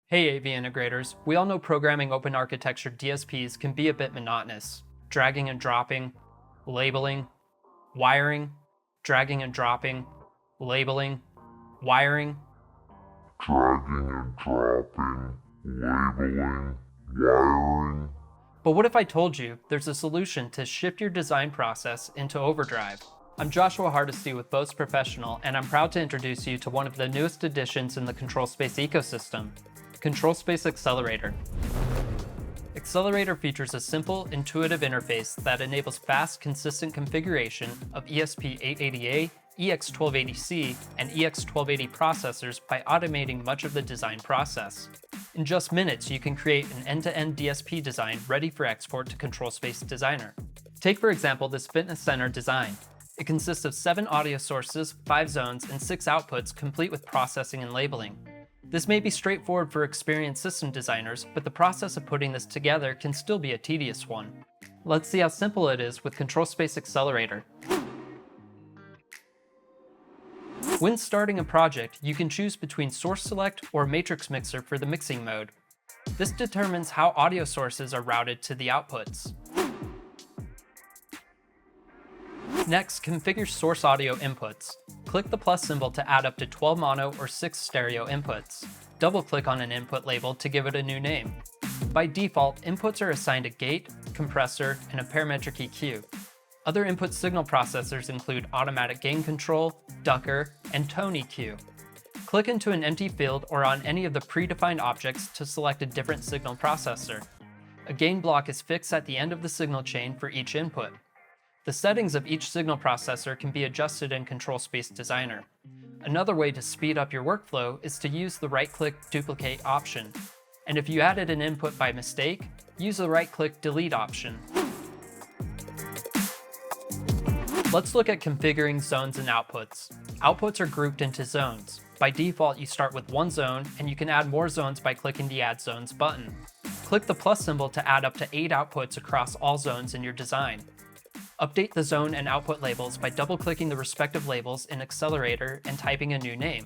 Hey AV integrators, we all know programming open architecture DSPs can be a bit monotonous. Dragging and dropping, labeling, wiring, dragging and dropping, labeling, wiring. Dragging and dropping, labeling, wiring. But what if I told you there's a solution to shift your design process into overdrive? I'm Joshua Hardesty with Bose Professional, and I'm proud to introduce you to one of the newest additions in the ControlSpace ecosystem, ControlSpace Accelerator. Accelerator features a simple, intuitive interface that enables fast, consistent configuration of ESP8288, EX1280C, and EX1280 processors by automating much of the design process. In just minutes, you can create an end-to-end DSP design ready for export to ControlSpace Designer. Take, for example, this fitness center design. It consists of 7 audio sources, 5 zones, and 6 outputs, complete with processing and labeling. This may be straightforward for experienced system designers, but the process of putting this together can still be a tedious one. Let's see how simple it is with ControlSpace Accelerator. When starting a project, you can choose between Source Select or Matrix Mixer for the mixing mode. This determines how audio sources are routed to the outputs. Next, configure source audio inputs. Click the plus symbol to add up to 12 mono or 6 stereo inputs. Double-click on an input label to give it a new name. By default, inputs are assigned a gate, compressor, and a parametric EQ. Other input signal processors include automatic gain control, ducker, and tone EQ. Click into an empty field or on any of the predefined objects to select a different signal processor. A gain block is fixed at the end of the signal chain for each input. The settings of each signal processor can be adjusted in ControlSpace Designer. Another way to speed up your workflow is to use the right-click duplicate option. And if you added an input by mistake, use the right-click delete option. Let's look at configuring zones and outputs. Outputs are grouped into zones. By default, you start with one zone, and you can add more zones by clicking the Add Zones button. Click the plus symbol to add up to 8 outputs across all zones in your design. Update the zone and output labels by double-clicking the respective labels in Accelerator and typing a new name.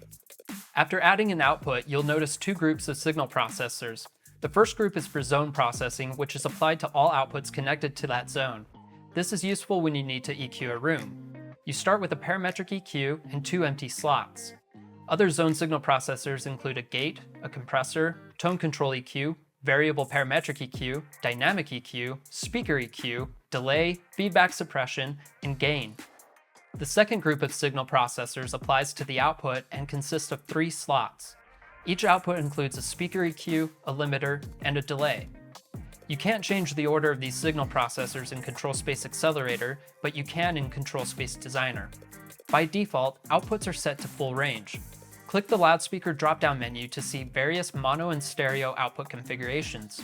After adding an output, you'll notice 2 groups of signal processors. The first group is for zone processing, which is applied to all outputs connected to that zone. This is useful when you need to EQ a room. You start with a parametric EQ and 2 empty slots. Other zone signal processors include a gate, a compressor, tone control EQ, variable parametric EQ, dynamic EQ, speaker EQ, delay, feedback suppression, and gain. The second group of signal processors applies to the output and consists of 3 slots. Each output includes a speaker EQ, a limiter, and a delay. You can't change the order of these signal processors in ControlSpace Accelerator, but you can in ControlSpace Designer. By default, outputs are set to full range. Click the loudspeaker drop-down menu to see various mono and stereo output configurations.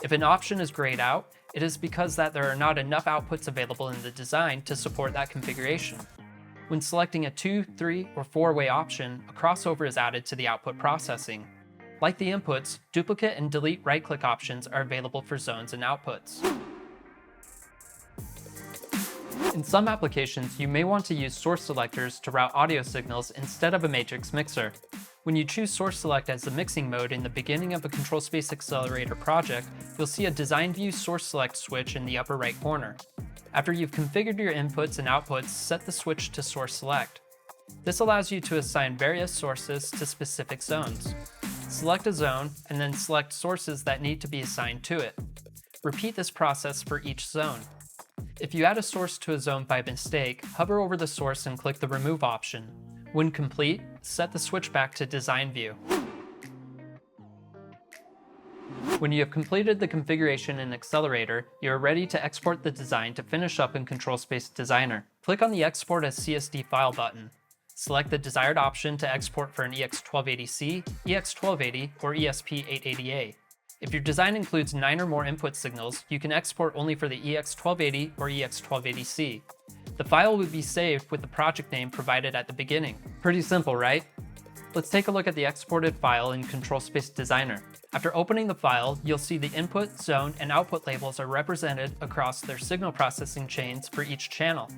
If an option is grayed out, it is because that there are not enough outputs available in the design to support that configuration. When selecting a 2, 3, or 4-way option, a crossover is added to the output processing. Like the inputs, duplicate and delete right-click options are available for zones and outputs. In some applications, you may want to use source selectors to route audio signals instead of a matrix mixer. When you choose Source Select as the mixing mode in the beginning of a ControlSpace Accelerator project, you'll see a Design View Source Select switch in the upper right corner. After you've configured your inputs and outputs, set the switch to Source Select. This allows you to assign various sources to specific zones. Select a zone, and then select sources that need to be assigned to it. Repeat this process for each zone. If you add a source to a zone by mistake, hover over the source and click the Remove option. When complete, set the switch back to Design View. When you have completed the configuration in Accelerator, you are ready to export the design to finish up in ControlSpace Designer. Click on the Export as CSV file button. Select the desired option to export for an EX1280C, EX1280, or ESP8288. If your design includes 9 or more input signals, you can export only for the EX1280 or EX1280C. The file will be saved with the project name provided at the beginning. Pretty simple, right? Let's take a look at the exported file in ControlSpace Designer. After opening the file, you'll see the input, zone, and output labels are represented across their signal processing chains for each channel.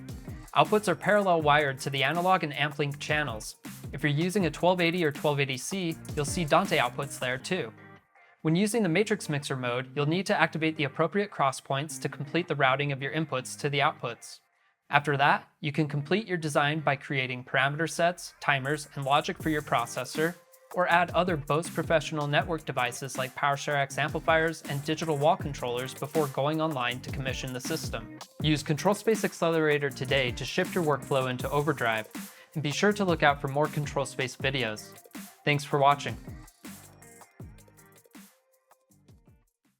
Outputs are parallel wired to the analog and amp link channels. If you're using a 1280 or 1280C, you'll see Dante outputs there too. When using the matrix mixer mode, you'll need to activate the appropriate cross points to complete the routing of your inputs to the outputs. After that, you can complete your design by creating parameter sets, timers, and logic for your processor, or add other Bose professional network devices like PowerShare X amplifiers and digital wall controllers before going online to commission the system. Use ControlSpace Accelerator today to shift your workflow into overdrive, and be sure to look out for more ControlSpace videos. Thanks for watching.